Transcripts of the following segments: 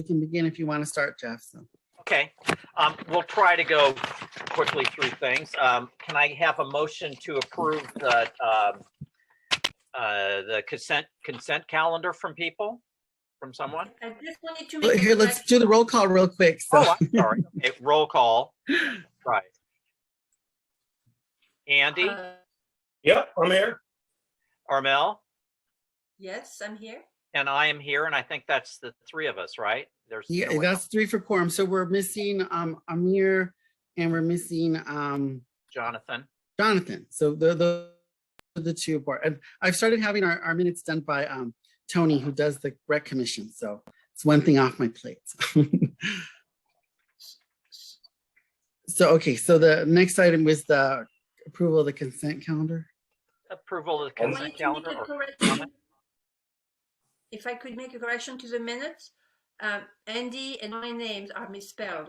We can begin if you want to start, Jeff. So. Okay, we'll try to go quickly through things. Can I have a motion to approve the consent calendar from someone? I just wanted to make Here, let's do the roll call real quick. So. Oh, I'm sorry. Okay, roll call. Right. Andy? Yep, I'm here. Armel? Yes, I'm here. And I am here, and I think that's the three of us, right? Yeah, that's 3 for quorum. So we're missing Amir, and we're missing Jonathan. So the 2 board. And I've started having our minutes done by Tony, who does the rec commission. So it's one thing off my plate. So okay, so the next item was the approval of the consent calendar. Approval of the consent calendar. If I could make a correction to the minutes, Andy and my names are misspelled.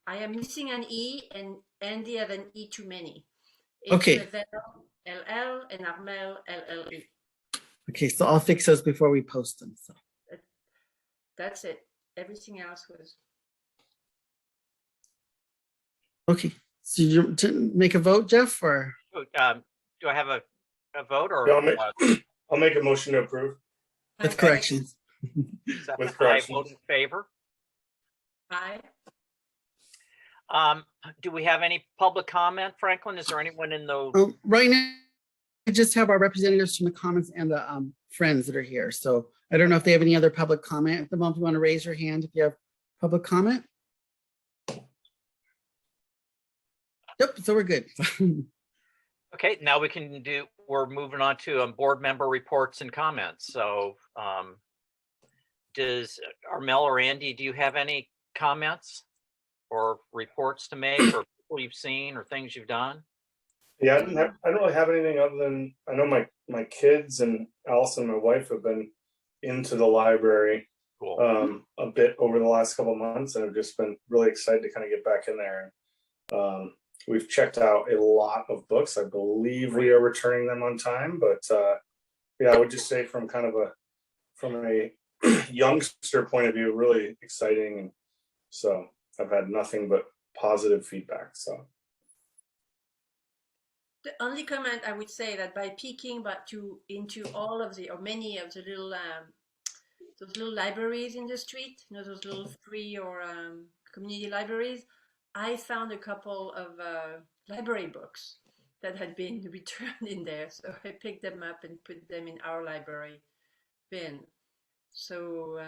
I am missing an E, and Andy have an E too many. It's okay. LL and Armel LLE. Okay, so I'll fix those before we post them. So that's it. Everything else was okay. So you to make a vote, Jeff, or do I have a vote, or I'll make a motion to approve with corrections. With corrections. I vote in favor. Aye. Do we have any public comment, Franklin? Is there anyone in the right now? I just have our representatives from the Commons and the Friends that are here. So I don't know if they have any other public comment at the moment. You want to raise your hand if you have public comment? Yep. So we're good. Okay, now we're moving on to board member reports and comments. So does Armel or Andy, do you have any comments or reports to make, or people you've seen or things you've done? Yeah, I don't really have anything other than I know my kids and Allison, my wife, have been into the library a bit over the last couple of months, and have just been really excited to kind of get back in there. We've checked out a lot of books. I believe we are returning them on time, but yeah, I would just say from a youngster point of view, really exciting, and so I've had nothing but positive feedback. So the only comment I would say that by peeking into all of or many of the little those little libraries in the street, those little free or community libraries, I found a couple of library books that had been returned in there. So I picked them up and put them in our library bin. So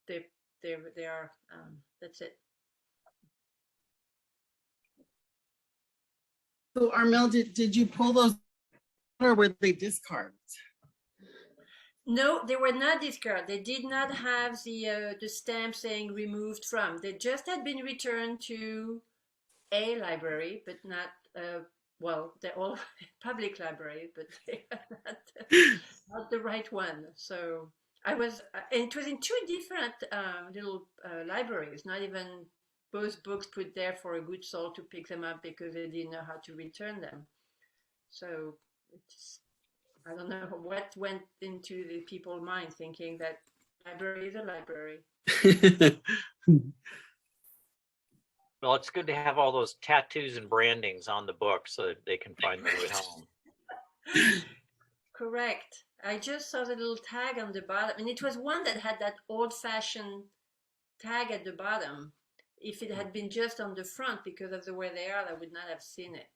they are, that's it. So Armel, did you pull those, or were they discards? No, they were not discarded. They did not have the stamp saying removed from. They just had been returned to a library, but not, well, they're all public libraries, but they are not the right one. So and it was in 2 different little libraries, not even both books put there for a good soul to pick them up because they didn't know how to return them. So I don't know what went into the people's mind thinking that library is a library. Well, it's good to have all those tattoos and brandings on the book so that they can find their way home. Correct. I just saw the little tag on the bottom, and it was one that had that old-fashioned tag at the bottom. If it had been just on the front because of the way they are, I would not have seen it.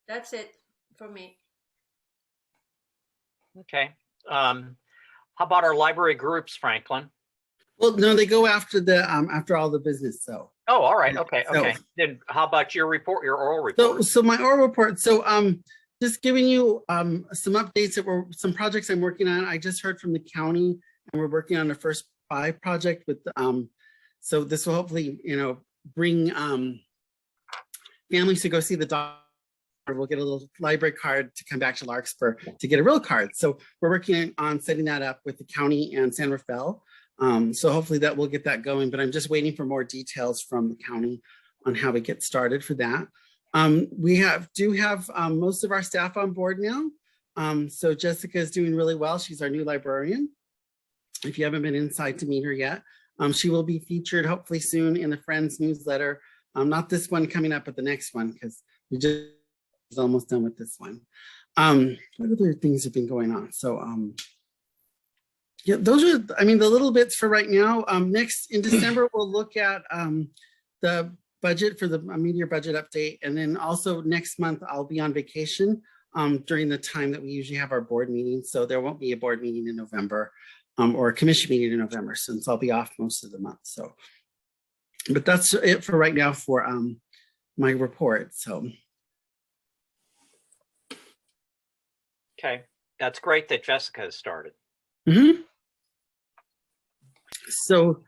That's it for me. Okay. How about our library groups, Franklin? Well, no, they go after after all the business. So. Oh, all right. Okay. Okay. Then how about your report, your oral report? So my oral report. So just giving you some updates that were some projects I'm working on. I just heard from the county, and we're working on the first 5 project with so this will hopefully bring families to go see the doctor. We'll get a little library card to come back to Larkspur to get a real card. So we're working on setting that up with the county and San Rafael. So hopefully that will get that going, but I'm just waiting for more details from the county on how we get started for that. We do have most of our staff on board now. So Jessica is doing really well. She's our new librarian. if you haven't been inside to meet her yet. She will be featured hopefully soon in the Friends newsletter. Not this one coming up, but the next one, because we just almost done with this one. What other things have been going on? So yeah, those are, I mean, the little bits for right now. Next in December, we'll look at the budget for the mid-year budget update. And then also next month, I'll be on vacation during the time that we usually have our board meeting. So there won't be a board meeting in November or a commission meeting in November, since I'll be off most of the month. So, but that's it for right now for my report. So. Okay, that's great that Jessica has started. Mm-hmm. So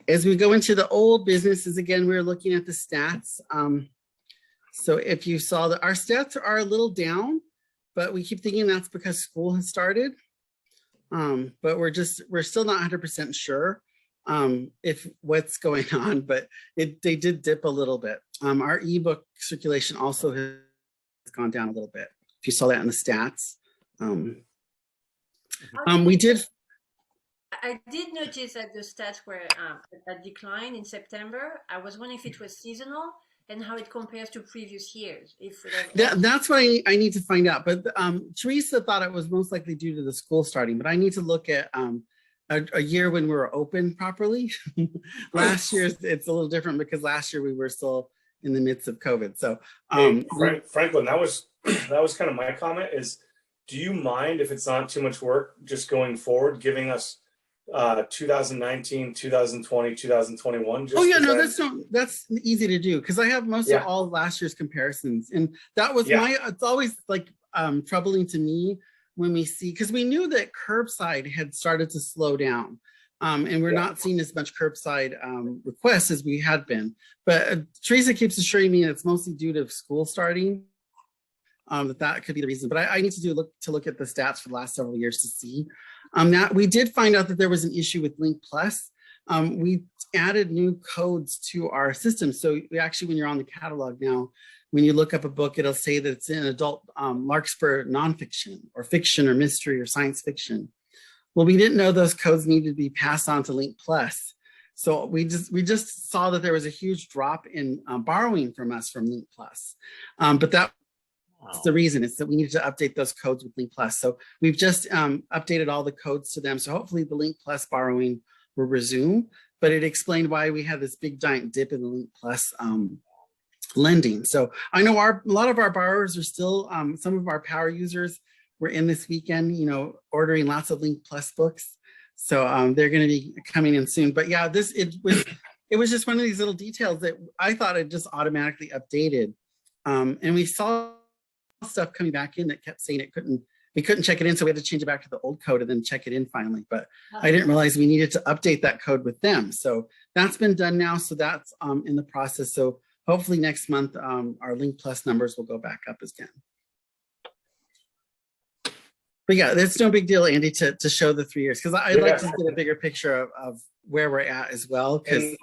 as we go into the old businesses, again, we're looking at the stats. So if you saw that our stats are a little down, but we keep thinking that's because school has started. But we're still not 100% sure if what's going on, but they did dip a little bit. Our ebook circulation also has gone down a little bit. If you saw that in the stats. I did notice that the stats were a decline in September. I was wondering if it was seasonal and how it compares to previous years. That's what I need to find out. But Teresa thought it was most likely due to the school starting, but I need to look at a year when we were open properly. Last year, it's a little different because last year we were still in the midst of COVID. So Franklin, that was kind of my comment is, do you mind if it's not too much work just going forward, giving us 2019, 2020, 2021? Oh yeah, no, that's easy to do because I have most of all last year's comparisons, and that was it's always like troubling to me when we see, because we knew that curbside had started to slow down, and we're not seeing as much curbside requests as we had been. But Teresa keeps assuring me it's mostly due to school starting. That could be the reason, but I need to look at the stats for the last several years to see. That we did find out that there was an issue with Link Plus. We added new codes to our system. So we actually, when you're on the catalog now, when you look up a book, it'll say that it's an adult Larkspur nonfiction or fiction or mystery or science fiction. Well, we didn't know those codes needed to be passed on to Link Plus. So we just saw that there was a huge drop in borrowing from us from Link Plus. But that's the reason, is that we needed to update those codes with Link Plus. So we've just updated all the codes to them. So hopefully the Link Plus borrowing will resume, but it explained why we had this big giant dip in the Link Plus lending. So I know a lot of our borrowers are still, some of our power users were in this weekend, ordering lots of Link Plus books. So they're going to be coming in soon. But yeah, it was just one of these little details that I thought it just automatically updated. And we saw stuff coming back in that kept saying we couldn't check it in, so we had to change it back to the old code and then check it in finally. But I didn't realize we needed to update that code with them. So that's been done now. So that's in the process. So hopefully next month our Link Plus numbers will go back up again. But yeah, it's no big deal, Andy, to show the 3 years, because I'd like to get a bigger picture of where we're at as well. And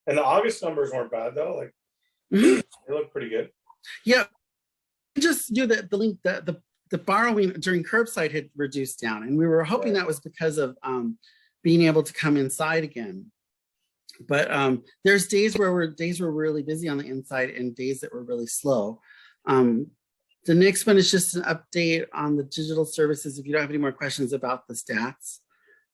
the August numbers weren't bad though. Like they look pretty good. Yeah. Just knew that the borrowing during curbside had reduced down, and we were hoping that was because of being able to come inside again. But there's days where we're really busy on the inside and days that were really slow. The next one is just an update on the digital services. If you don't have any more questions about the stats,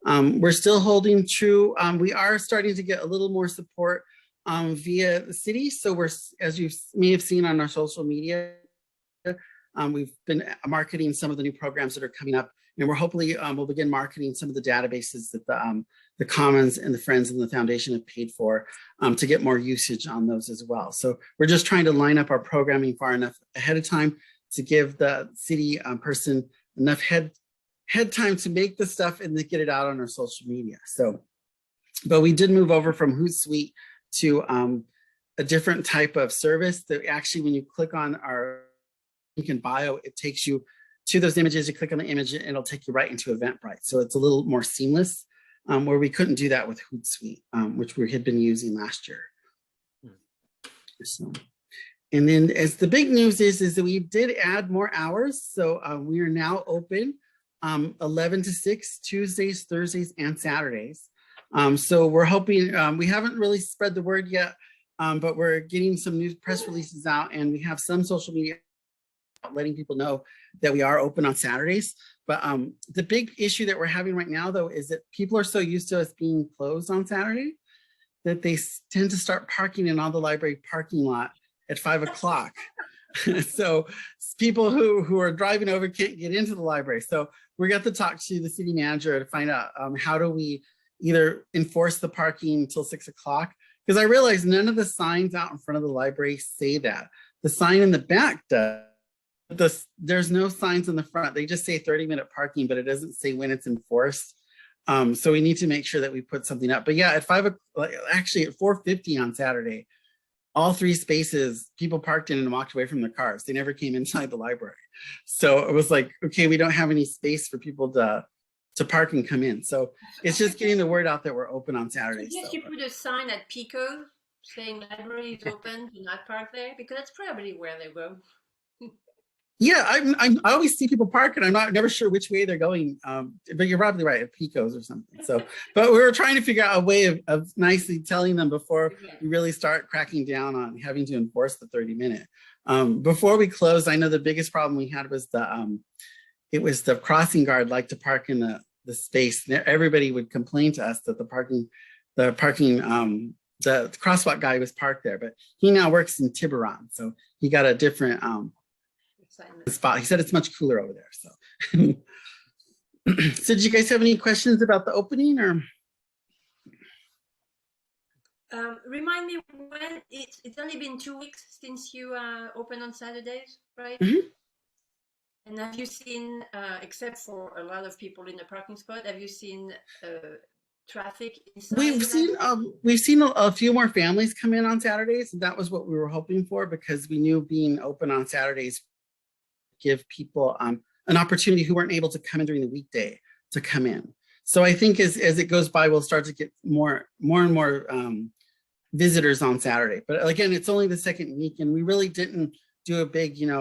we're still holding true. We are starting to get a little more support via the city. So as you may have seen on our social media, we've been marketing some of the new programs that are coming up, and we're hopefully we'll begin marketing some of the databases that the Commons and the Friends and the Foundation have paid for to get more usage on those as well. So we're just trying to line up our programming far enough ahead of time to give the city person enough head time to make the stuff and to get it out on our social media. So, but we did move over from Hootsuite to a different type of service that actually, when you click on our link in bio, it takes you to those images. You click on the image and it'll take you right into Eventbrite. So it's a little more seamless, where we couldn't do that with Hootsuite, which we had been using last year. So, and then as the big news is that we did add more hours. So we are now open 11 to 6, Tuesdays, Thursdays, and Saturdays. So we're hoping, we haven't really spread the word yet, but we're getting some new press releases out, and we have some social media letting people know that we are open on Saturdays. But the big issue that we're having right now, though, is that people are so used to us being closed on Saturday that they tend to start parking in all the library parking lot at 5 o'clock. So people who are driving over can't get into the library. So we got to talk to the city manager to find out how do we either enforce the parking until 6 o'clock, because I realized none of the signs out in front of the library say that. The sign in the back does. There's no signs in the front. They just say 30-minute parking, but it doesn't say when it's enforced. So we need to make sure that we put something up. But yeah, at 5, actually at 4:50 on Saturday, all 3 spaces, people parked in and walked away from their cars. They never came inside the library. So it was like, okay, we don't have any space for people to park and come in. So it's just getting the word out that we're open on Saturdays. Yes, you put a sign at Pico saying library is open, do not park there, because that's probably where they go. Yeah, I always see people park, and I'm never sure which way they're going. But you're probably right, at Pico's or something. So, but we were trying to figure out a way of nicely telling them before we really start cracking down on having to enforce the 30-minute. Before we closed, I know the biggest problem we had was the crossing guard liked to park in the space. Everybody would complain to us that the crosswalk guy was parked there, but he now works in Tiburon, so he got a different spot. He said it's much cooler over there. So, so did you guys have any questions about the opening, or? Remind me when it's only been 2 weeks since you opened on Saturdays, right? Mm-hmm. And have you seen, except for a lot of people in the parking spot, have you seen traffic inside? We've seen a few more families come in on Saturdays, and that was what we were hoping for, because we knew being open on Saturdays give people an opportunity who weren't able to come in during the weekday to come in. So I think as it goes by, we'll start to get more and more visitors on Saturday. But again, it's only the second week, and we really didn't do a big, me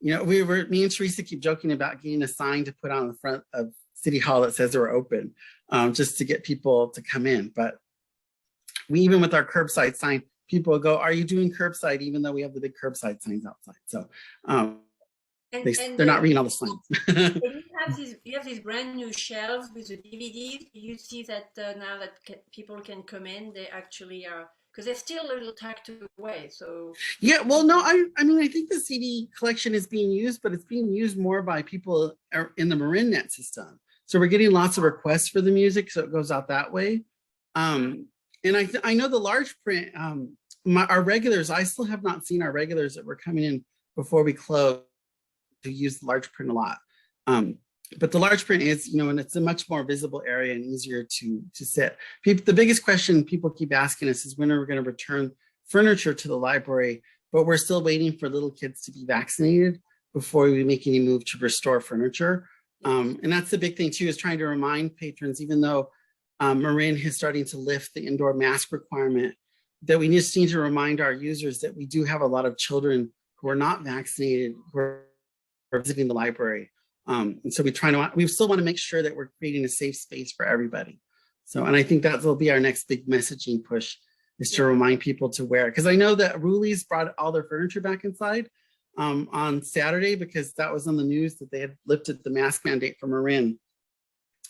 and Teresa keep joking about getting a sign to put on the front of City Hall that says we're open, just to get people to come in. But we, even with our curbside sign, people will go, "Are you doing curbside?" Even though we have the big curbside signs outside. So they're not reading all the signs. You have these brand new shelves with the DVDs. You see that now that people can come in, they actually are, because they're still a little tucked away. So yeah, well, no, I mean, I think the CD collection is being used, but it's being used more by people in the MarinNet system. So we're getting lots of requests for the music, so it goes out that way. And I know the large print, our regulars, I still have not seen our regulars that were coming in before we close to use the large print a lot. But the large print is, and it's a much more visible area and easier to sit. The biggest question people keep asking us is when are we going to return furniture to the library, but we're still waiting for little kids to be vaccinated before we make any move to restore furniture. And that's the big thing too, is trying to remind patrons, even though Marin is starting to lift the indoor mask requirement, that we just need to remind our users that we do have a lot of children who are not vaccinated, who are visiting the library. And so we still want to make sure that we're creating a safe space for everybody. So, and I think that will be our next big messaging push, is to remind people to wear it. Because I know that Ruli's brought all their furniture back inside on Saturday, because that was on the news that they had lifted the mask mandate from Marin.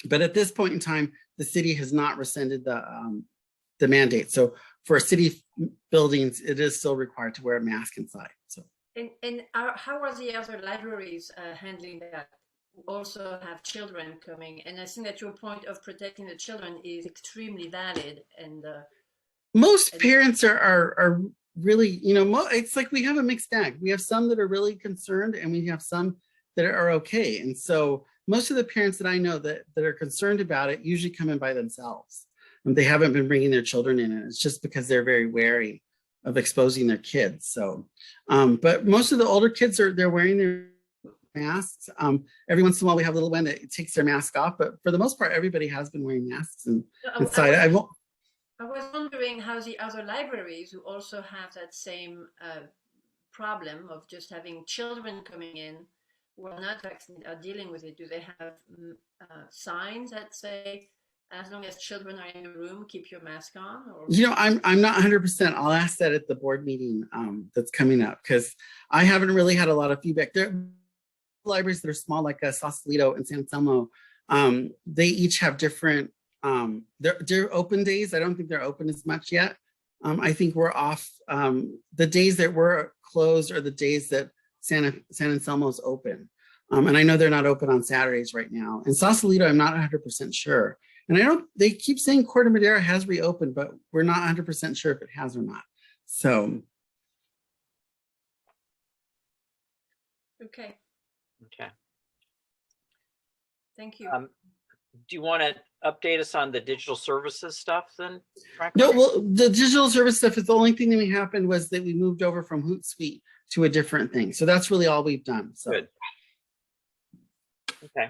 But at this point in time, the city has not rescinded the mandate. So for city buildings, it is still required to wear a mask inside. So. And how are the other libraries handling that? Who also have children coming, and I think that your point of protecting the children is extremely valid. And most parents are really, it's like we have a mixed bag. We have some that are really concerned, and we have some that are okay. And so most of the parents that I know that are concerned about it usually come in by themselves, and they haven't been bringing their children in. And it's just because they're very wary of exposing their kids. So, but most of the older kids they're wearing their masks. Every once in a while we have a little one that takes their mask off, but for the most part, everybody has been wearing masks inside. I was wondering how the other libraries who also have that same problem of just having children coming in, who are not vaccinated are dealing with it? Do they have signs that say, as long as children are in the room, keep your mask on? Or? I'm not 100%. I'll ask that at the board meeting that's coming up, because I haven't really had a lot of feedback. There are libraries that are small, like Sausalito and San Anselmo. They each have different, they're open days. I don't think they're open as much yet. I think we're off. The days that we're closed are the days that San Anselmo is open. And I know they're not open on Saturdays right now. And Sausalito, I'm not 100% sure. And they keep saying Corte Madera has reopened, but we're not 100% sure if it has or not. So. Okay. Okay. Thank you. Do you want to update us on the digital services stuff then, Franklin? No, well, the digital service stuff is the only thing that happened was that we moved over from Hootsuite to a different thing. So that's really all we've done. So. Good. Okay.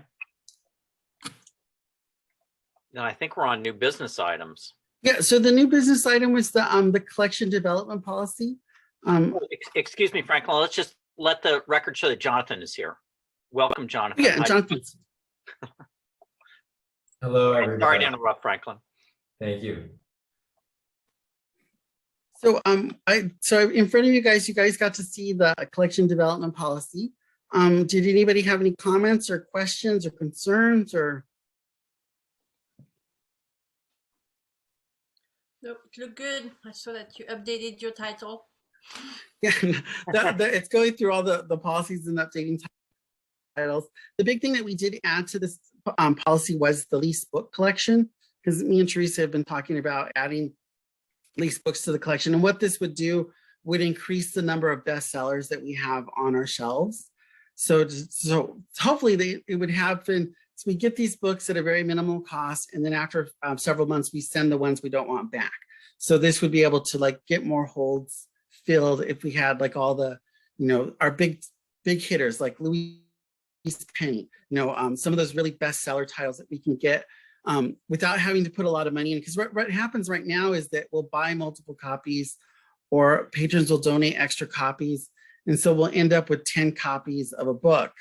Then I think we're on new business items. Yeah, so the new business item was the collection development policy. Excuse me, Franklin, let's just let the record show that Jonathan is here. Welcome, Jonathan. Yeah, Jonathan. Hello, everybody. Sorry to interrupt, Franklin. Thank you. So so in front of you guys got to see the collection development policy. Did anybody have any comments or questions or concerns or? Nope, it looked good. I saw that you updated your title. Yeah, it's going through all the policies and updating titles. The big thing that we did add to this policy was the leased book collection, because me and Teresa have been talking about adding leased books to the collection. And what this would do would increase the number of bestsellers that we have on our shelves. So hopefully it would happen. So we get these books at a very minimal cost, and then after several months, we send the ones we don't want back. So this would be able to like get more holds filled if we had like all the, our big hitters like Louise Penny, some of those really bestseller titles that we can get without having to put a lot of money in. Because what happens right now is that we'll buy multiple copies, or patrons will donate extra copies. And so we'll end up with 10 copies of a book.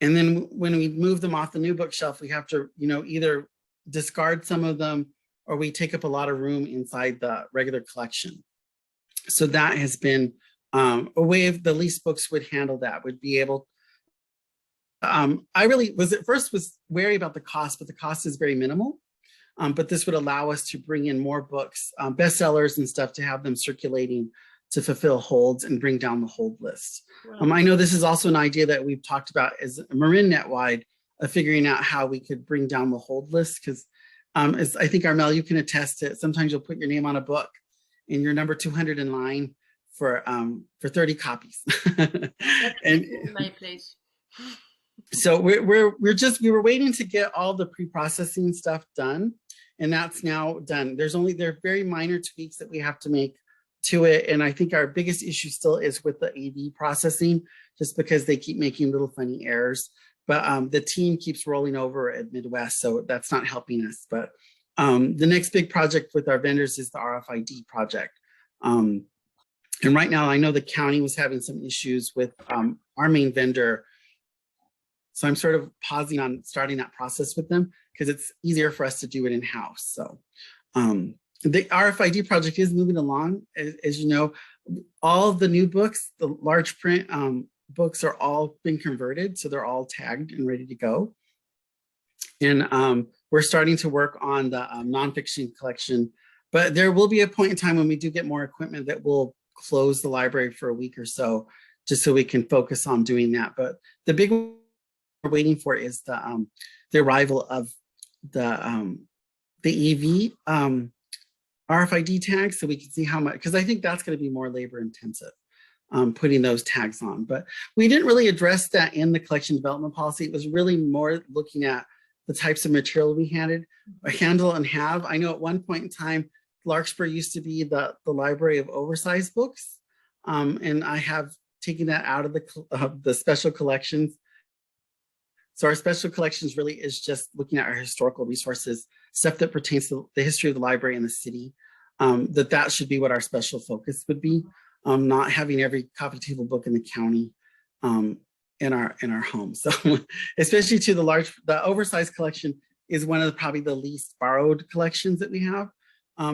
And then when we move them off the new bookshelf, we have to, either discard some of them, or we take up a lot of room inside the regular collection. So that has been a way of the leased books would handle that, would be able. I really was at first was wary about the cost, but the cost is very minimal. But this would allow us to bring in more books, bestsellers and stuff, to have them circulating to fulfill holds and bring down the hold list. Wow. I know this is also an idea that we've talked about as MarinNet-wide of figuring out how we could bring down the hold list, because as I think, Armel, you can attest to it. Sometimes you'll put your name on a book and you're number 200 in line for 30 copies. And my place. So we were waiting to get all the pre-processing stuff done, and that's now done. There are very minor tweaks that we have to make to it, and I think our biggest issue still is with the AV processing, just because they keep making little funny errors. But the team keeps rolling over at Midwest, so that's not helping us. But the next big project with our vendors is the RFID project. And right now, I know the county was having some issues with our main vendor. So I'm sort of pausing on starting that process with them, because it's easier for us to do it in-house. So the RFID project is moving along. As you know, all of the new books, the large print books, are all been converted. So they're all tagged and ready to go. And we're starting to work on the nonfiction collection. But there will be a point in time when we do get more equipment that will close the library for a week or so, just so we can focus on doing that. But the big one we're waiting for is the arrival of the EV RFID tags, so we can see how much, because I think that's going to be more labor intensive, putting those tags on. But we didn't really address that in the collection development policy. It was really more looking at the types of material we handle and have. I know at one point in time, Larkspur used to be the library of oversized books, and I have taken that out of the special collections. So our special collections really is just looking at our historical resources, stuff that pertains to the history of the library and the city. That should be what our special focus would be, not having every coffee table book in the county. in our home. So especially to the oversized collection is one of probably the least borrowed collections that we have,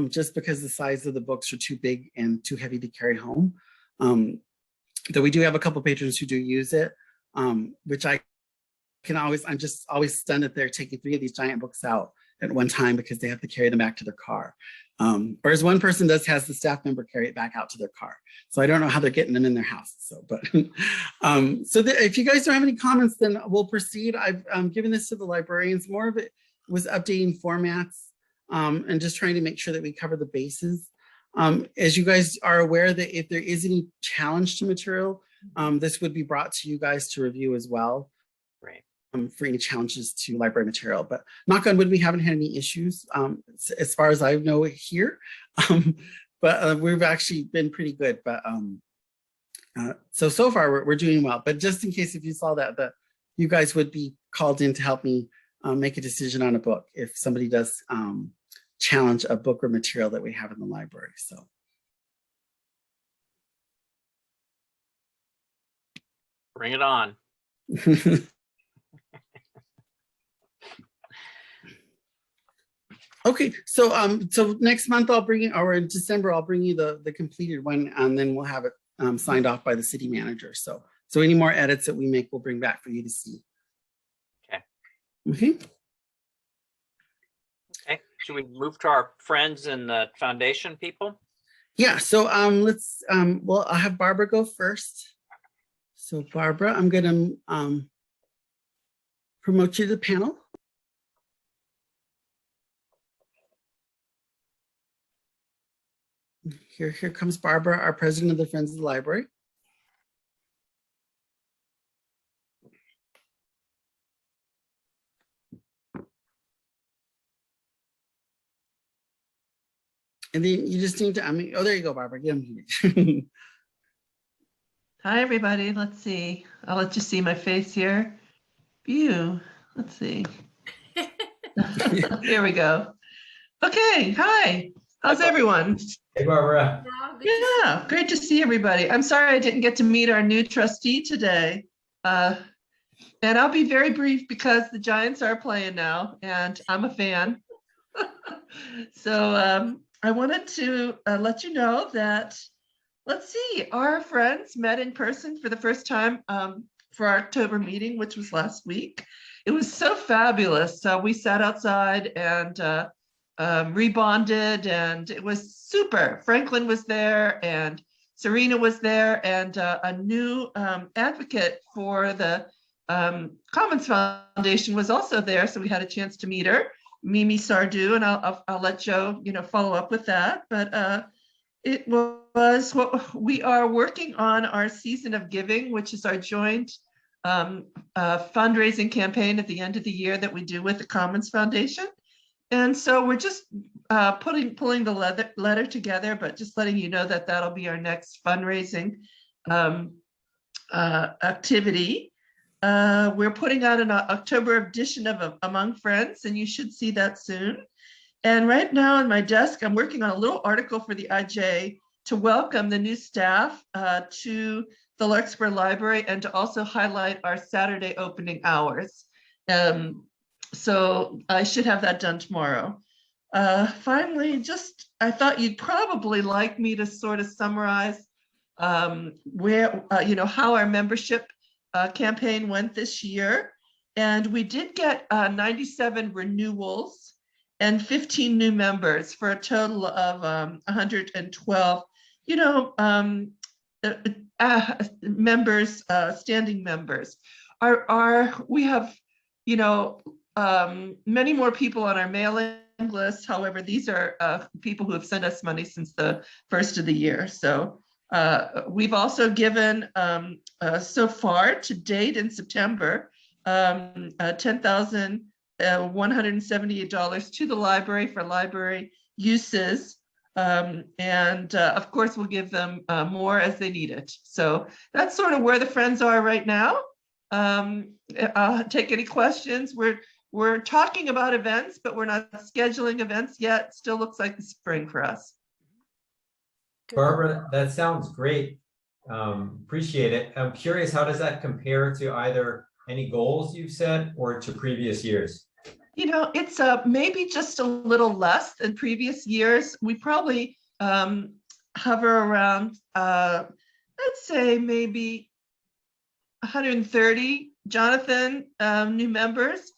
just because the size of the books are too big and too heavy to carry home. Though we do have a couple patrons who do use it, which I'm just always stunned that they're taking 3 of these giant books out at one time because they have to carry them back to their car. Whereas one person has the staff member carry it back out to their car. So I don't know how they're getting them in their house. So, but if you guys don't have any comments, then we'll proceed. I've given this to the librarians. More of it was updating formats and just trying to make sure that we cover the bases. As you guys are aware that if there is any challenge to material, this would be brought to you guys to review as well. Right. For any challenges to library material, but knock on wood, we haven't had any issues as far as I know here. But we've actually been pretty good. But so far we're doing well. But just in case if you saw that you guys would be called in to help me make a decision on a book if somebody does challenge a book or material that we have in the library. So. Bring it on. Okay, so next month I'll bring you, or in December I'll bring you the completed one, and then we'll have it signed off by the city manager. So any more edits that we make, we'll bring back for you to see. Okay. Okay. Okay. Should we move to our friends in the foundation people? Yeah. So let's well, I'll have Barbara go first. So Barbara, I'm gonna promote you to the panel. Here comes Barbara, our president of the Friends of the Library. And then you just need to, oh, there you go, Barbara. Get unmuted. Hi, everybody. Let's see. I'll let you see my face here. View. Let's see. Here we go. Okay. Hi. How's everyone? Hey, Barbara. Yeah, great to see everybody. I'm sorry I didn't get to meet our new trustee today. And I'll be very brief because the Giants are playing now and I'm a fan. So I wanted to let you know that, let's see, our friends met in person for the first time for our October meeting, which was last week. It was so fabulous. We sat outside and rebonded, and it was super. Franklin was there and Serena was there, and a new advocate for the Commons Foundation was also there. So we had a chance to meet her, Mimi Sardou, and I'll let Joe, follow up with that. But it was what we are working on, our season of giving, which is our joint fundraising campaign at the end of the year that we do with the Commons Foundation. And so we're just pulling the letter together, but just letting you know that that'll be our next fundraising activity. We're putting out an October edition of Among Friends, and you should see that soon. And right now on my desk, I'm working on a little article for the IJ to welcome the new staff to the Larkspur Library and to also highlight our Saturday opening hours. So I should have that done tomorrow. Finally, I thought you'd probably like me to sort of summarize where, how our membership campaign went this year. And we did get 97 renewals and 15 new members for a total of 112, members, standing members. We have, many more people on our mailing list. However, these are people who have sent us money since the first of the year. So we've also given so far to date in September $10,178 to the library for library uses. And of course, we'll give them more as they need it. So that's sort of where the friends are right now. I'll take any questions. We're talking about events, but we're not scheduling events yet. Still looks like the spring for us. Barbara, that sounds great. Appreciate it. I'm curious, how does that compare to either any goals you've set or to previous years? You know, it's maybe just a little less than previous years. We probably hover around, let's say maybe 130, Jonathan, new members.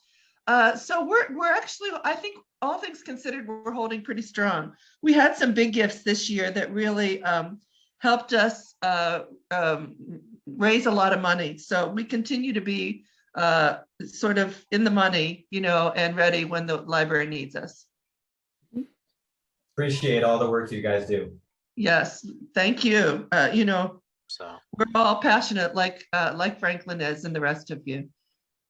So we're actually, I think all things considered, we're holding pretty strong. We had some big gifts this year that really helped us raise a lot of money. So we continue to be sort of in the money, you know, and ready when the library needs us. Appreciate all the work you guys do. Yes, thank you. You know, So we're all passionate like Franklin is and the rest of you.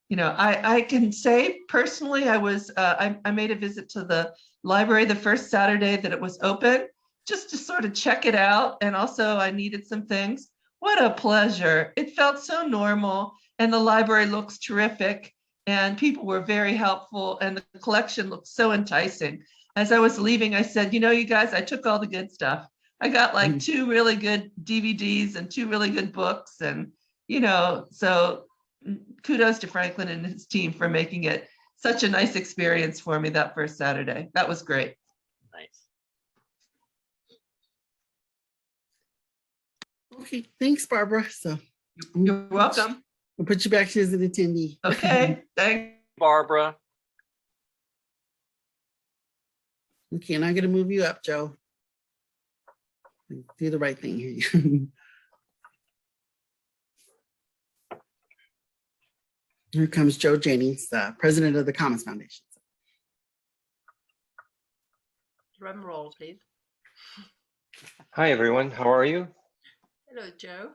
You know, I can say personally, I made a visit to the library the first Saturday that it was open, just to sort of check it out. And also I needed some things. What a pleasure. It felt so normal, and the library looks terrific, and people were very helpful, and the collection looked so enticing. As I was leaving, I said, you know, you guys, I took all the good stuff. I got like 2 really good DVDs and 2 really good books. And, you know, so kudos to Franklin and his team for making it such a nice experience for me that first Saturday. That was great. nice. Okay, thanks, Barbara. So You're welcome. We'll put you back as an attendee. Okay, thanks. Barbara. Okay, and I'm gonna move you up, Joe. Do the right thing here. Here comes Joe Jennings, the president of the Commons Foundation. Drum roll, please. Hi, everyone. How are you? Hello, Joe.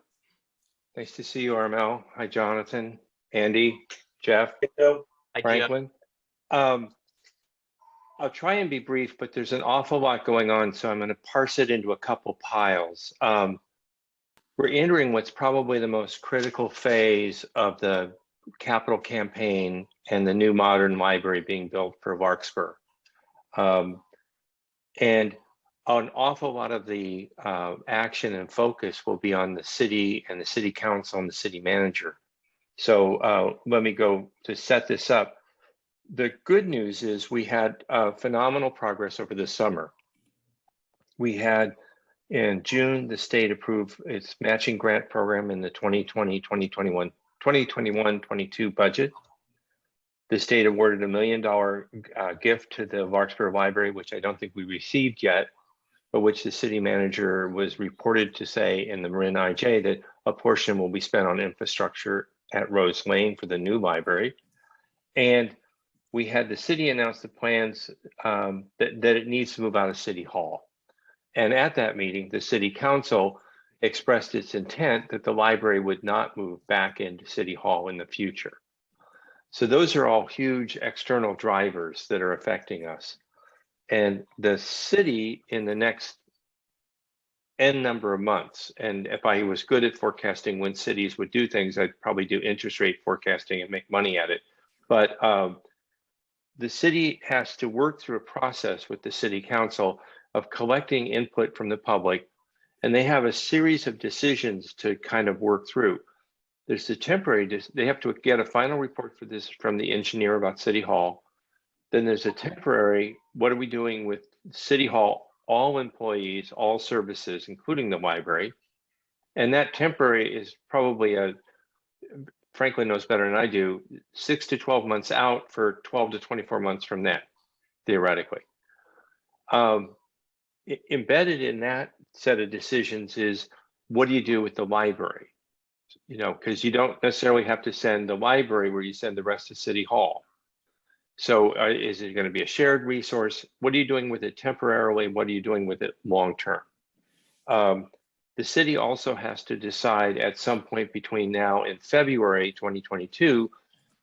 Nice to see you, Armel. Hi, Jonathan, Andy, Jeff, So, Hi, Jim. Franklin. I'll try and be brief, but there's an awful lot going on, so I'm going to parse it into a couple piles. We're entering what's probably the most critical phase of the capital campaign and the new modern library being built for Larkspur. And an awful lot of the action and focus will be on the city and the city council and the city manager. So let me go to set this up. The good news is we had phenomenal progress over the summer. We had in June, the state approved its matching grant program in the 2021-22 budget. The state awarded $1 million gift to the Larkspur Library, which I don't think we received yet, but which the city manager was reported to say in the Marin IJ that a portion will be spent on infrastructure at Rose Lane for the new library. And we had the city announce the plans that it needs to move out of City Hall. And at that meeting, the city council expressed its intent that the library would not move back into City Hall in the future. So those are all huge external drivers that are affecting us. And the city in the next N number of months, and if I was good at forecasting when cities would do things, I'd probably do interest rate forecasting and make money at it. But the city has to work through a process with the city council of collecting input from the public, and they have a series of decisions to kind of work through. There's the temporary, they have to get a final report for this from the engineer about City Hall. Then there's a temporary, what are we doing with City Hall, all employees, all services, including the library. And that temporary is probably Franklin knows better than I do, 6 to 12 months out for 12 to 24 months from that, theoretically. Embedded in that set of decisions is, what do you do with the library? You know, because you don't necessarily have to send the library where you send the rest of City Hall. So is it going to be a shared resource? What are you doing with it temporarily? What are you doing with it long term? The city also has to decide at some point between now and February 2022,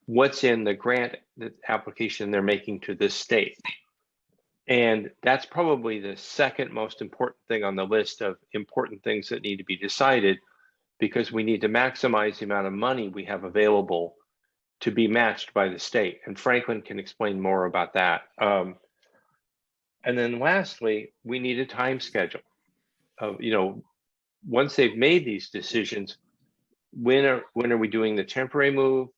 what's in the grant application they're making to this state. And that's probably the second most important thing on the list of important things that need to be decided, because we need to maximize the amount of money we have available to be matched by the state. And Franklin can explain more about that. And then lastly, we need a time schedule of, you know, once they've made these decisions, when are we doing the temporary move?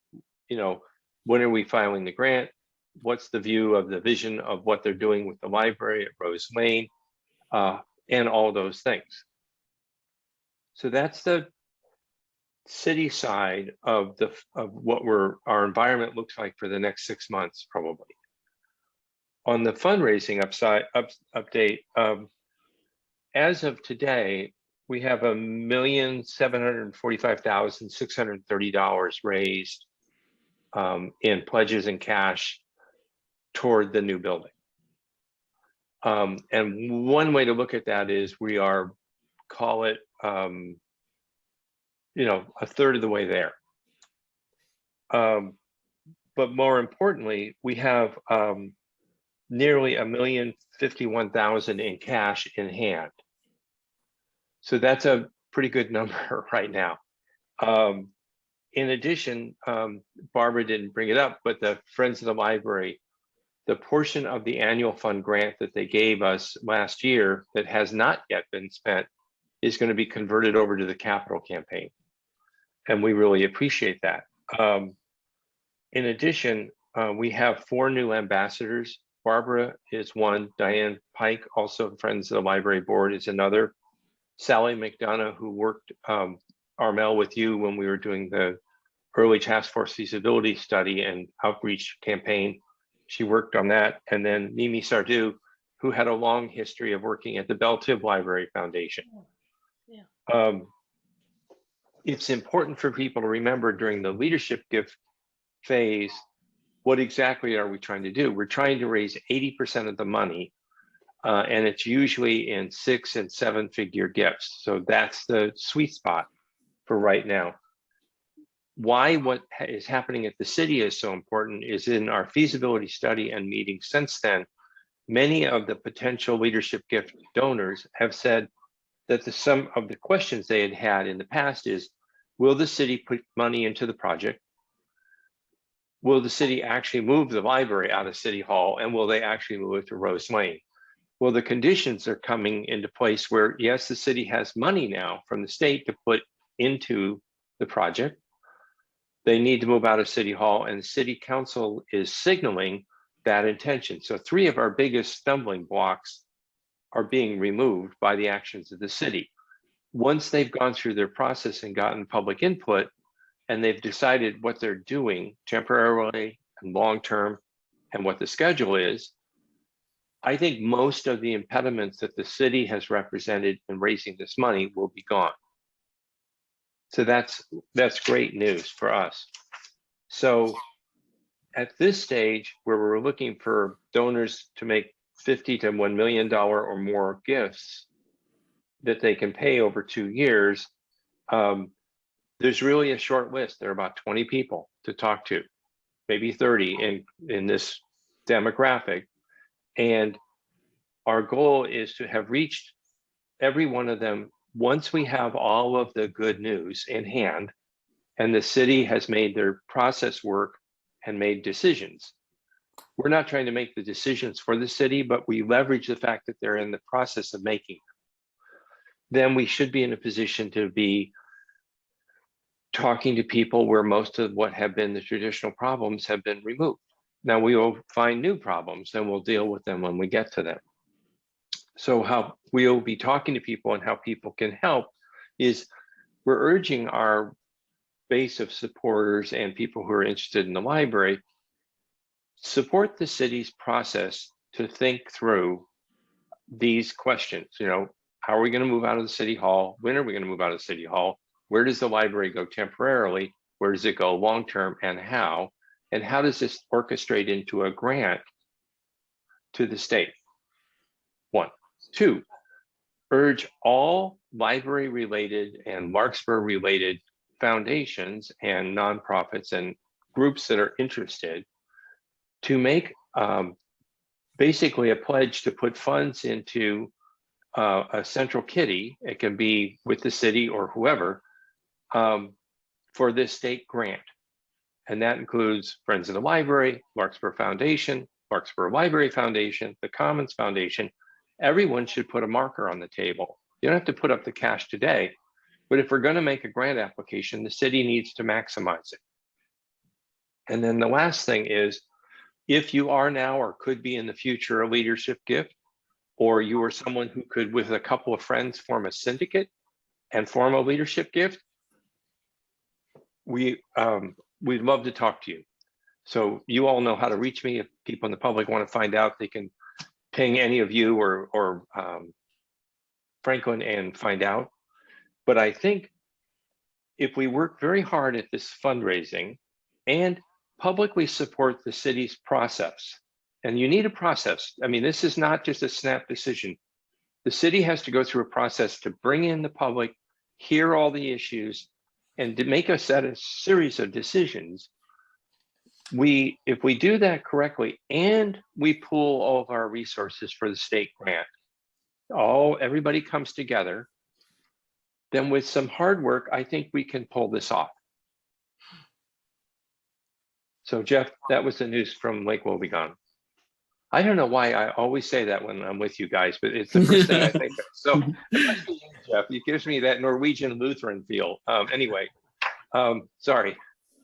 You know, when are we filing the grant? What's the view of the vision of what they're doing with the library at Rose Lane, and all those things. So that's the city side of what our environment looks like for the next 6 months, probably. On the fundraising update, as of today, we have $1,745,630 raised in pledges and cash toward the new building. And one way to look at that is we are, call it, you know, a third of the way there. But more importantly, we have nearly $1,051,000 in cash in hand. So that's a pretty good number right now. In addition, Barbara didn't bring it up, but the Friends of the Library, the portion of the annual fund grant that they gave us last year that has not yet been spent is going to be converted over to the capital campaign. And we really appreciate that. In addition, we have 4 new ambassadors. Barbara is one, Diane Pike, also Friends of the Library Board, is another. Sally McDonough, who worked, Armel, with you when we were doing the early task force feasibility study and outreach campaign. She worked on that. And then Mimi Sardou, who had a long history of working at the Bell Tib Library Foundation. Yeah. It's important for people to remember during the leadership gift phase, what exactly are we trying to do? We're trying to raise 80% of the money, and it's usually in 6- and 7-figure gifts. So that's the sweet spot for right now. Why what is happening at the city is so important is in our feasibility study and meetings since then, many of the potential leadership gift donors have said that some of the questions they had had in the past is, will the city put money into the project? Will the city actually move the library out of City Hall, and will they actually move it to Rose Lane? Well, the conditions are coming into place where, yes, the city has money now from the state to put into the project. They need to move out of City Hall, and the city council is signaling that intention. So 3 of our biggest stumbling blocks are being removed by the actions of the city. Once they've gone through their process and gotten public input, and they've decided what they're doing temporarily and long-term and what the schedule is, I think most of the impediments that the city has represented in raising this money will be gone. So that's great news for us. So at this stage, where we're looking for donors to make $50 to $1 million or more gifts that they can pay over 2 years, there's really a short list. There are about 20 people to talk to, maybe 30 in this demographic. And our goal is to have reached every one of them once we have all of the good news in hand and the city has made their process work and made decisions. We're not trying to make the decisions for the city, but we leverage the fact that they're in the process of making them. Then we should be in a position to be talking to people where most of what have been the traditional problems have been removed. Now we will find new problems and we'll deal with them when we get to them. So how we'll be talking to people and how people can help is we're urging our base of supporters and people who are interested in the library, support the city's process to think through these questions. You know, how are we going to move out of the city hall? When are we going to move out of the city hall? Where does the library go temporarily? Where does it go long-term, and how? And how does this orchestrate into a grant to the state? 1. 2, urge all library-related and Larkspur-related foundations and nonprofits and groups that are interested to make basically a pledge to put funds into a central kitty. It can be with the city or whoever, for this state grant. And that includes Friends of the Library, Larkspur Foundation, Larkspur Library Foundation, the Commons Foundation. Everyone should put a marker on the table You don't have to put up the cash today. But if we're going to make a grant application, the city needs to maximize it. And then the last thing is, if you are now or could be in the future a leadership gift, or you are someone who could, with a couple of friends, form a syndicate and form a leadership gift, we'd love to talk to you. So you all know how to reach me. If people in the public want to find out, they can ping any of you or Franklin and find out. But I think if we work very hard at this fundraising and publicly support the city's process, and you need a process. I mean, this is not just a snap decision. The city has to go through a process to bring in the public, hear all the issues, and to make a series of decisions. If we do that correctly and we pool all of our resources for the state grant, everybody comes together, then with some hard work, I think we can pull this off. So Jeff, that was the news from Lake Wobegon. I don't know why I always say that when I'm with you guys, but it's the first thing I think of. So Jeff, it gives me that Norwegian Lutheran feel. Anyway, sorry.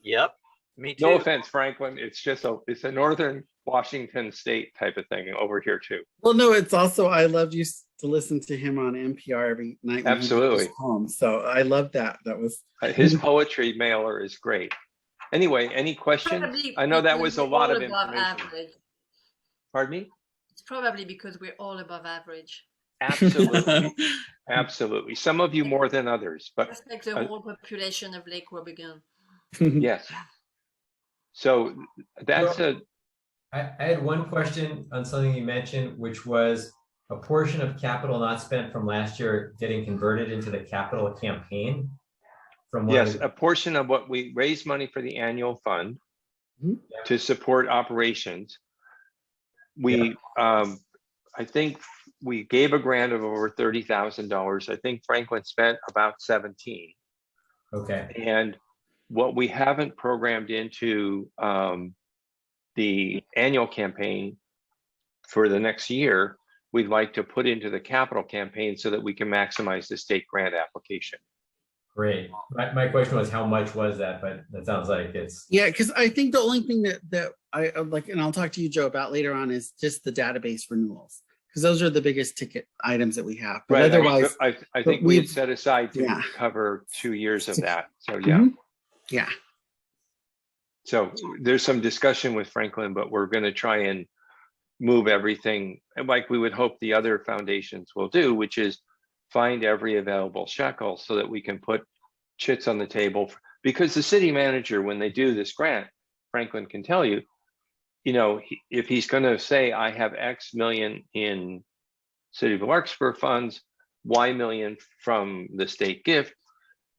Yep, me too. No offense, Franklin. It's just it's a Northern Washington State type of thing over here too. Well, no, it's also, I loved you to listen to him on NPR every night. Absolutely. Home. So I love that. That was his poetry mailer is great. Anyway, any questions? Probably I know that was a lot of all above information. average. Pardon me? It's probably because we're all above average. Absolutely. Absolutely. Some of you more than others, but Just like the whole population of Lake Wobegon. yes. So that's I had one question on something you mentioned, which was a portion of capital not spent from last year getting converted into the capital campaign. Yes, a portion of what we raise money for the annual fund to support operations. I think we gave a grant of over $30,000. I think Franklin spent about 17. Okay. And what we haven't programmed into the annual campaign for the next year, we'd like to put into the capital campaign so that we can maximize the state grant application. Great. My question was how much was that, but that sounds like it's. Yeah, because I think the only thing that I like, and I'll talk to you, Joe, about later on is just the database renewals, because those are the biggest ticket items that we have. But right. Otherwise, I think we had set aside to cover 2 years of that. So yeah. Yeah. So there's some discussion with Franklin, but we're going to try and move everything like we would hope the other foundations will do, which is find every available shekel so that we can put chits on the table. Because the city manager, when they do this grant, Franklin can tell you, if he's going to say, I have X million in City of Larkspur funds, Y million from the state gift,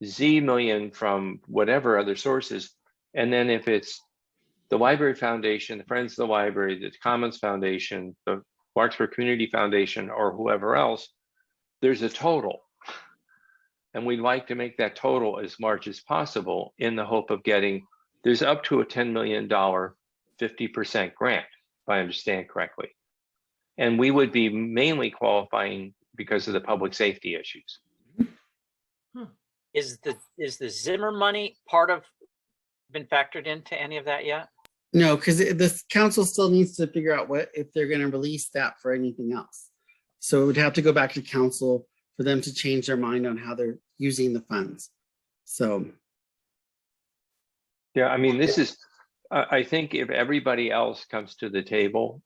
Z million from whatever other sources. And then if it's the Library Foundation, the Friends of the Library, the Commons Foundation, the Larkspur Community Foundation, or whoever else, there's a total. And we'd like to make that total as large as possible in the hope of getting, there's up to a $10 million, 50% grant, if I understand correctly. And we would be mainly qualifying because of the public safety issues. Is the Zimmer money been factored into any of that yet? No, because the council still needs to figure out if they're going to release that for anything else. So it would have to go back to council for them to change their mind on how they're using the funds. So. Yeah, I mean, this is, I think if everybody else comes to the table,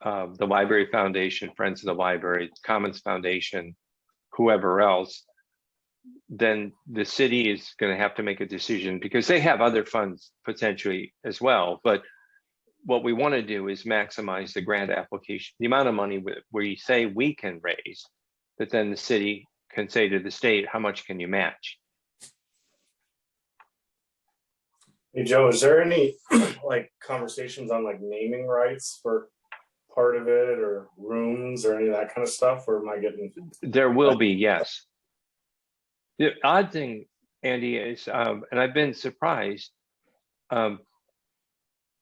the Library Foundation, Friends of the Library, Commons Foundation, whoever else, then the city is going to have to make a decision because they have other funds potentially as well. But what we want to do is maximize the grant application, the amount of money we say we can raise, but then the city can say to the state, how much can you match? Hey, Joe, is there any like conversations on like naming rights for part of it or rooms or any of that kind of stuff? Or am I getting? There will be, yes. The odd thing, Andy, is, and I've been surprised, I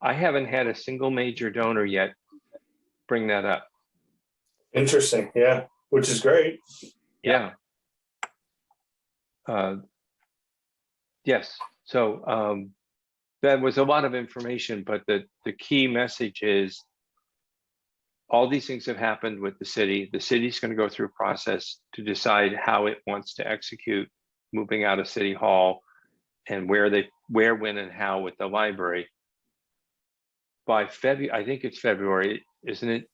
haven't had a single major donor yet bring that up. Interesting, yeah, which is great. Yeah. Yes, so that was a lot of information, but the key message is all these things have happened with the city. The city's going to go through a process to decide how it wants to execute moving out of City Hall and where, when, and how with the library. By February, I think it's February, isn't it,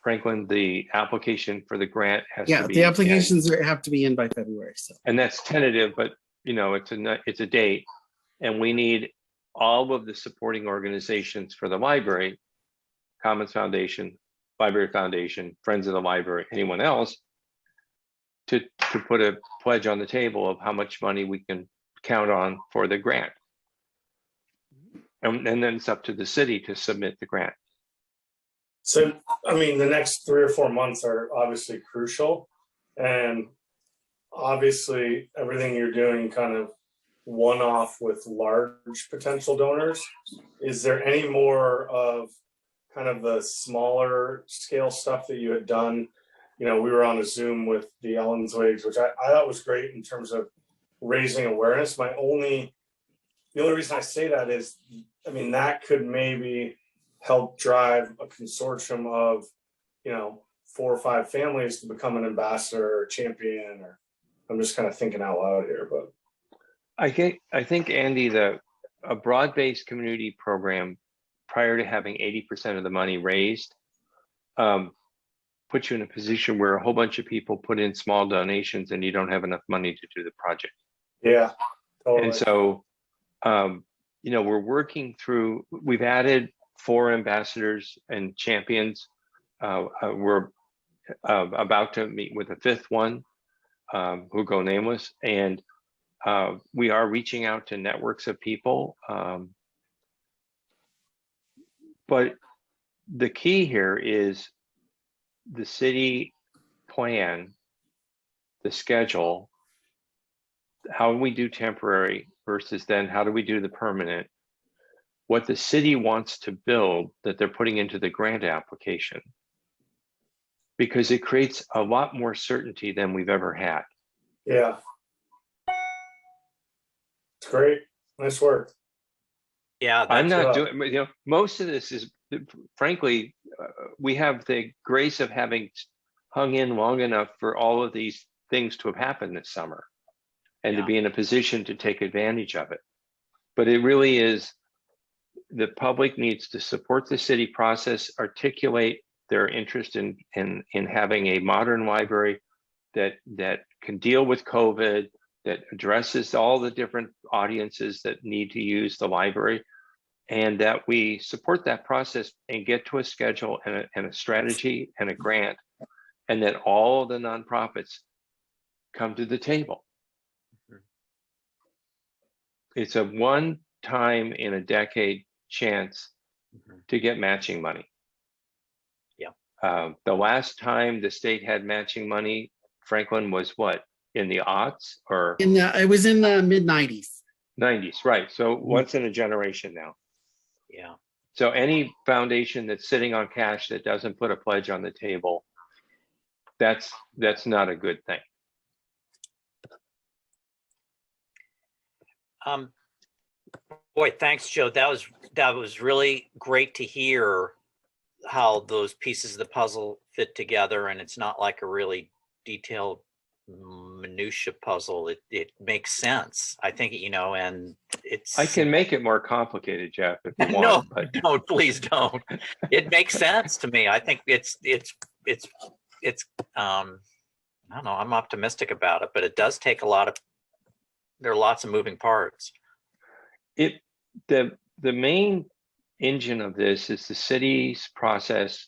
Franklin? The application for the grant has to be the applications have to be in by February. So, and that's tentative, but it's a date, and we need all of the supporting organizations for the library, Commons Foundation, Library Foundation, Friends of the Library, anyone else, to put a pledge on the table of how much money we can count on for the grant. And then it's up to the city to submit the grant. So, I mean, the next 3 or 4 months are obviously crucial. And obviously, everything you're doing kind of one-off with large potential donors. Is there any more of kind of the smaller scale stuff that you had done? We were on a Zoom with the Ellenswigs, which I thought was great in terms of raising awareness. The only reason I say that is, I mean, that could maybe help drive a consortium of, 4 or 5 families to become an ambassador or champion, or I'm just kind of thinking out loud here, but. I think Andy, a broad-based community program prior to having 80% of the money raised puts you in a position where a whole bunch of people put in small donations and you don't have enough money to do the project. Yeah, totally. And so, we're working through, we've added 4 ambassadors and champions. We're about to meet with a 5th one who go nameless. And we are reaching out to networks of people. But the key here is the city plan, the schedule, how we do temporary versus then how do we do the permanent, what the city wants to build that they're putting into the grant application, because it creates a lot more certainty than we've ever had. Yeah. It's great. Nice work. Yeah, I'm not doing, most of this is, frankly, we have the grace of having hung in long enough for all of these things to have happened this summer and to be in a position to take advantage of it. But it really is, the public needs to support the city process, articulate their interest in having a modern library that can deal with COVID, that addresses all the different audiences that need to use the library, and that we support that process and get to a schedule and a strategy and a grant, and that all the nonprofits come to the table. It's a one time in a decade chance to get matching money. The last time the state had matching money, Franklin, was what, in the aughts or? it was in the mid-90s. 90s, right. So once in a generation now. Yeah. So any foundation that's sitting on cash that doesn't put a pledge on the table, that's not a good thing. Boy, thanks, Joe. That was really great to hear how those pieces of the puzzle fit together, and it's not like a really detailed minutia puzzle. It makes sense, I think, and it's. I can make it more complicated, Jeff, if you No, want. But don't, please don't. It makes sense to me. I think it's I don't know, I'm optimistic about it, but it does take there are lots of moving parts. The main engine of this is the city's process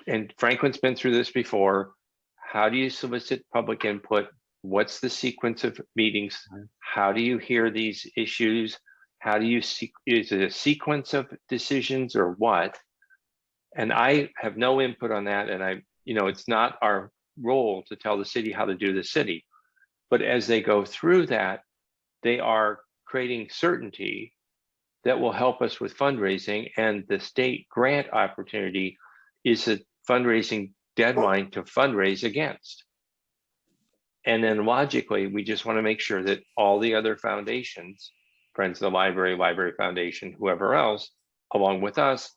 and Franklin's been through this before. How do you solicit public input? What's the sequence of meetings? How do you hear these issues? How do you is it a sequence of decisions or what? And I have no input on that. And it's not our role to tell the city how to do the city. But as they go through that, they are creating certainty that will help us with fundraising, and the state grant opportunity is a fundraising deadline to fundraise against. And then logically, we just want to make sure that all the other foundations, Friends of the Library, Library Foundation, whoever else, along with us,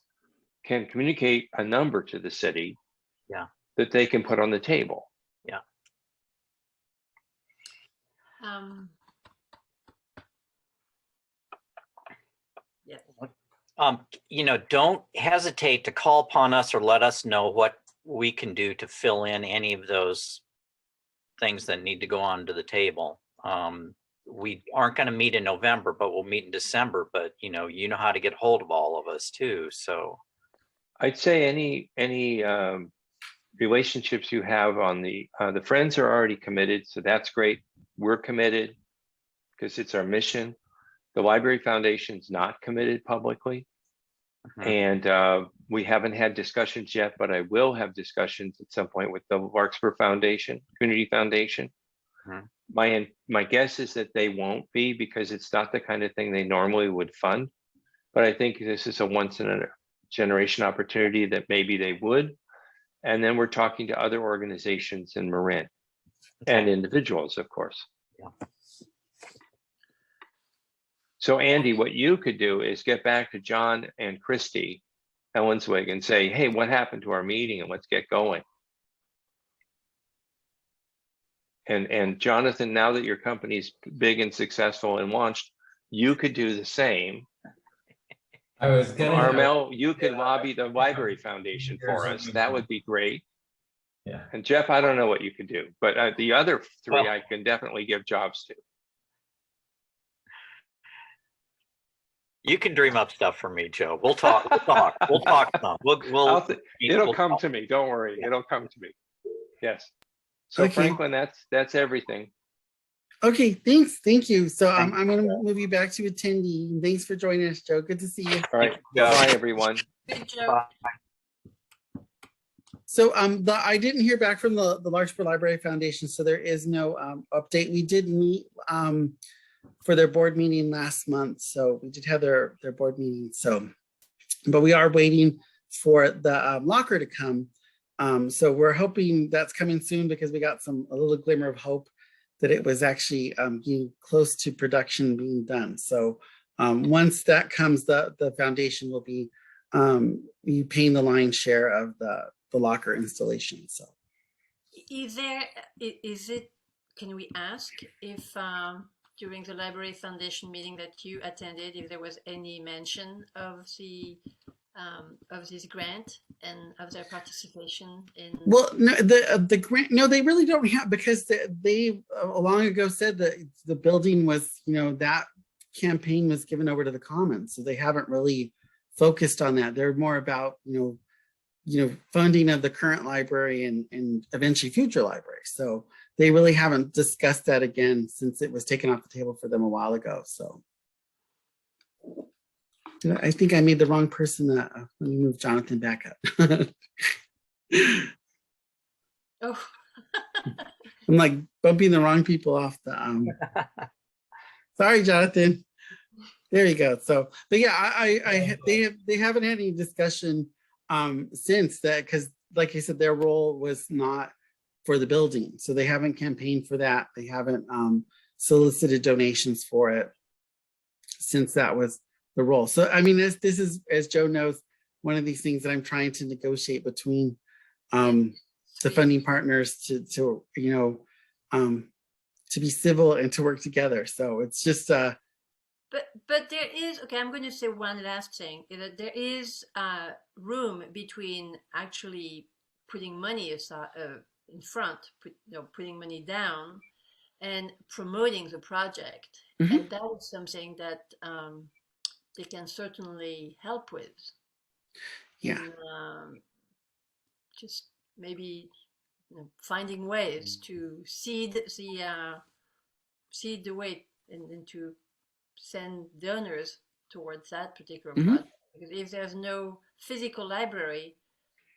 can communicate a number to the city that they can put on the table. Yeah. Yeah. Don't hesitate to call upon us or let us know what we can do to fill in any of those things that need to go onto the table. We aren't going to meet in November, but we'll meet in December. But you know how to get hold of all of us too. So I'd say any relationships you have on the friends are already committed, so that's great. We're committed because it's our mission. The Library Foundation's not committed publicly, and we haven't had discussions yet, but I will have discussions at some point with the Larkspur Foundation, Community Foundation. My guess is that they won't be, because it's not the kind of thing they normally would fund. But I think this is a once in a generation opportunity that maybe they would. And then we're talking to other organizations in Marin and individuals, of course. Yeah. So Andy, what you could do is get back to John and Christy Ellenswig and say, hey, what happened to our meeting, and let's get going. And Jonathan, now that your company's big and successful and launched, you could do the same. I was gonna. Armel, you could lobby the Library Foundation for us. That would be great. Yeah. And Jeff, I don't know what you could do, but the other three Well, I can definitely give jobs to. you can dream up stuff for me, Joe. We'll talk. We'll talk some. It'll come to me. Don't worry. It'll come to me. Yes. So Okay. Franklin, that's everything. Okay, thanks. Thank you. So I'm going to move you back to attendee. Thanks for joining us, Joe. Good to see you. All right. Bye, everyone. Good job. So I didn't hear back from the Larkspur Library Foundation, so there is no update. We did meet for their board meeting last month, so we did have their board meeting. So, but we are waiting for the locker to come. So we're hoping that's coming soon, because we got a little glimmer of hope that it was actually getting close to production being done. So once that comes, the foundation will be paying the lion's share of the locker installation. So can we ask if during the Library Foundation meeting that you attended, if there was any mention of this grant and of their participation in? Well, no, the grant, no, they really don't have, because they long ago said that the building was, that campaign was given over to the Commons, so they haven't really focused on that. They're more about funding of the current library and eventually future libraries. So they really haven't discussed that again since it was taken off the table for them a while ago. So I think I made the wrong person. Let me move Jonathan back up. Oh. I'm like bumping the wrong people off the sorry, Jonathan. There you go. So, but yeah, they haven't had any discussion since that, because like I said, their role was not for the building, so they haven't campaigned for that. They haven't solicited donations for it since that was the role. So I mean, this is, as Joe knows, one of these things that I'm trying to negotiate between the funding partners to be civil and to work together. So it's just but there is, okay, I'm going to say one last thing, is that there is room between actually putting money aside in front, putting money down, and promoting the project. Mhm. And that is something that they can certainly help with. yeah. And, just maybe finding ways to seed the way and to send donors towards that particular project. Because if there's no physical library,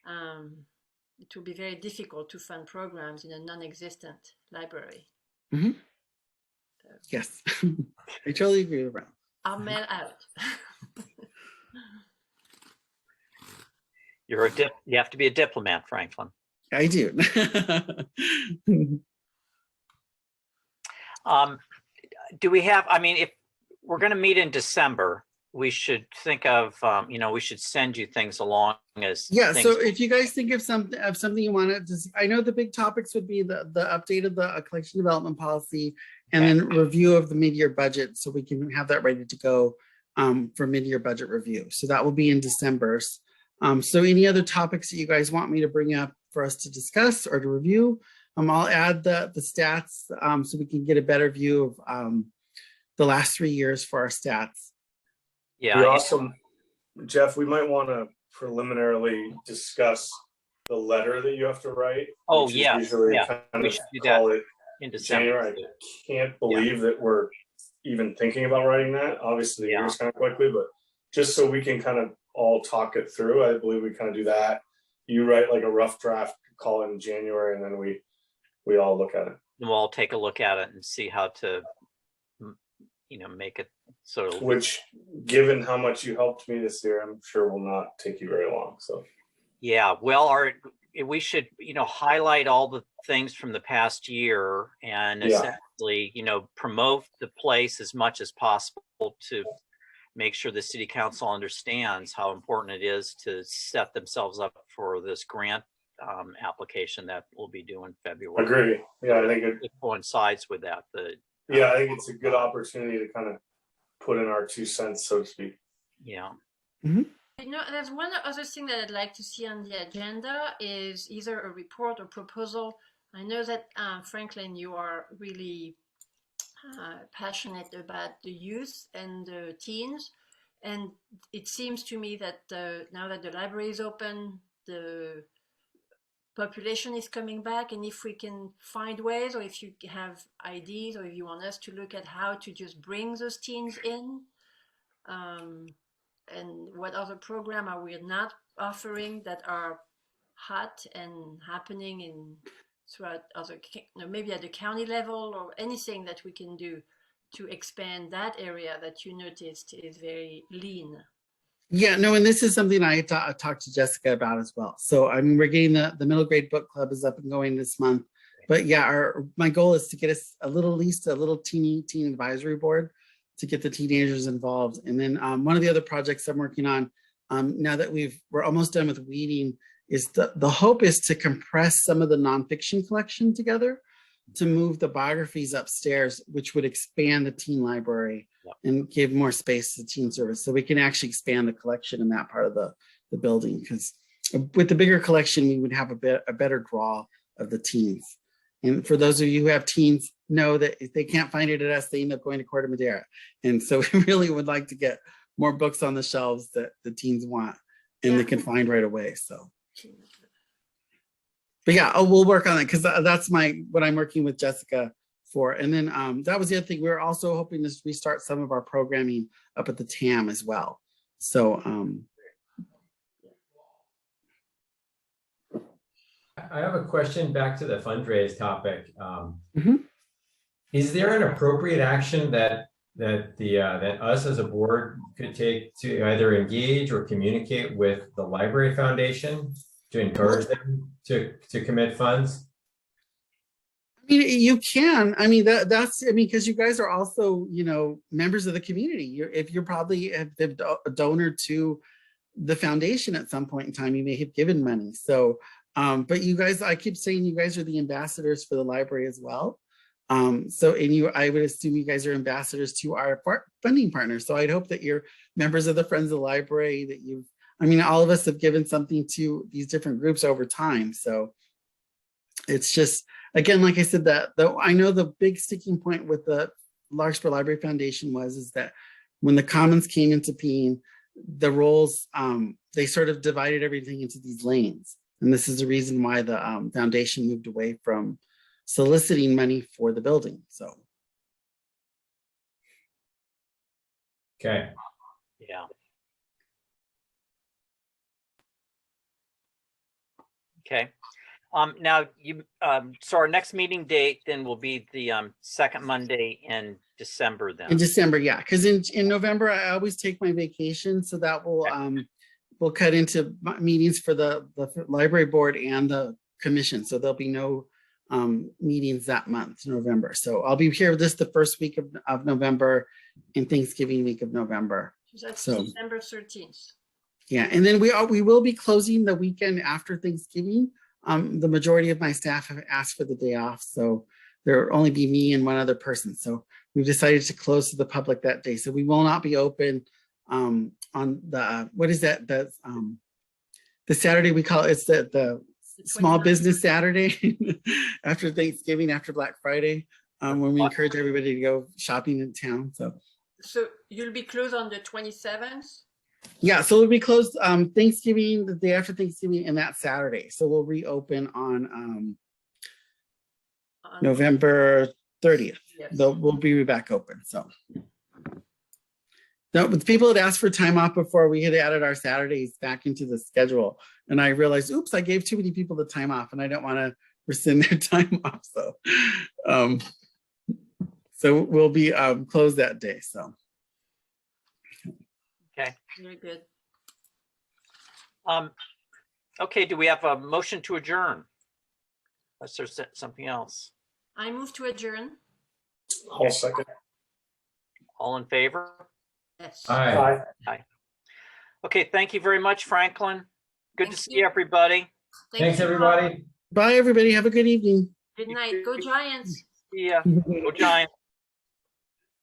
it will be very difficult to fund programs in a non-existent library. Mm-hmm. So, yes, I totally agree with Ron. I'll mail out. You have to be a diplomat, Franklin. I do. Do we have, I mean, if we're going to meet in December, we should think of, we should send you things along as Yeah, things. so if you guys think of something you want to, I know the big topics would be the update of the collection development policy and Okay. then review of the mid-year budget, so we can have that ready to go for mid-year budget review. So that will be in December. So any other topics that you guys want me to bring up for us to discuss or to review, I'll add the stats so we can get a better view of the last 3 years for our stats. Yeah. Be awesome, Jeff. We might want to preliminarily discuss the letter that you have to write. Oh, which is yeah, usually yeah. kind We of should do that call it in December. January. I can't believe that we're even thinking about writing that. Obviously, the year's kind of quickly, but just so we can kind of all talk it through, I believe we kind of do that. You write like a rough draft, call in January, and then we all look at it. We'll all take a look at it and see how to, make it sort of. Which, given how much you helped me this year, I'm sure will not take you very long. So. Yeah, well, we should, highlight all the things from the past year and essentially, promote the place as much as possible to make sure the city council understands how important it is to set themselves up for this grant application that we'll be due in February. Agree. Yeah, I think it coincides with that. I think it's a good opportunity to kind of put in our 2 cents, so to speak. Yeah. Mm-hmm. There's one other thing that I'd like to see on the agenda is either a report or proposal. I know that Franklin, you are really passionate about the youth and the teens, and it seems to me that now that the library is open, the population is coming back, and if we can find ways, or if you have ideas, or if you want us to look at how to just bring those teens in, and what other program are we not offering that are hot and happening throughout other, maybe at the county level, or anything that we can do to expand that area that you noticed is very lean. Yeah, no, and this is something I talked to Jessica about as well. So, I mean, we're getting the middle grade book club is up and going this month. But yeah, my goal is to get us at least a little teen advisory board to get the teenagers involved. And then one of the other projects I'm working on now that we're almost done with weeding is the hope is to compress some of the nonfiction collection together to move the biographies upstairs, which would expand the teen library and give more space to teen service. So we can actually expand the collection in that part of the building, because with the bigger collection, we would have a better draw of the teens. And for those of you who have teens, know that if they can't find it at us, they end up going to Corte Madera. And so we really would like to get more books on the shelves that the teens want and they can find right away. So, but yeah, we'll work on it, because that's what I'm working with Jessica for. And then that was the other thing. We're also hoping to restart some of our programming up at the TAM as well. So I have a question back to the fundraise topic. Is there an appropriate action that us as a board could take to either engage or communicate with the Library Foundation to encourage them to commit funds? I mean, you can. I mean, because you guys are also, members of the community. If you're probably a donor to the foundation at some point in time, you may have given money. So, but you guys, I keep saying you guys are the ambassadors for the library as well. I would assume you guys are ambassadors to our funding partners. So I'd hope that you're members of the Friends of the Library, that all of us have given something to these different groups over time. So it's just, again, like I said, that though I know the big sticking point with the Larkspur Library Foundation is that when the Commons came into being, the roles, they sort of divided everything into these lanes. And this is the reason why the foundation moved away from soliciting money for the building. So. Okay. Yeah. Okay. Now so our next meeting date then will be the second Monday in December then. In December, yeah, because in November I always take my vacation, so that will we'll cut into meetings for the library board and the commission. So there'll be no meetings that month, November. So I'll be here this the first week of November and Thanksgiving week of November. That's So December 13th. yeah, and then we will be closing the weekend after Thanksgiving. The majority of my staff have asked for the day off, so there will only be me and one other person. So we've decided to close to the public that day. So we will not be open on the what is that, the Saturday we call it, it's the small 29th. business Saturday after Thanksgiving, after Black Friday, when we encourage everybody to go shopping in town. So you'll be closed on the 27th? Yeah, so we'll be closed Thanksgiving, the day after Thanksgiving, and that Saturday. So we'll reopen on November 30th. Yes. We'll be back open. So the people had asked for time off before. We had added our Saturdays back into the schedule, and I realized, oops, I gave too many people the time off, and I don't want to rescind their time off. So we'll be closed that day. So. Okay. Very good. Okay, do we have a motion to adjourn? Unless there's something else. I move to adjourn. I'll second. All in favor? Yes. Aye. Okay, thank you very much, Franklin. Good Thank to see you. everybody. Thanks, you. everybody. Bye, everybody. Have a good evening. Good night. Go Giants. See ya. Go Giants.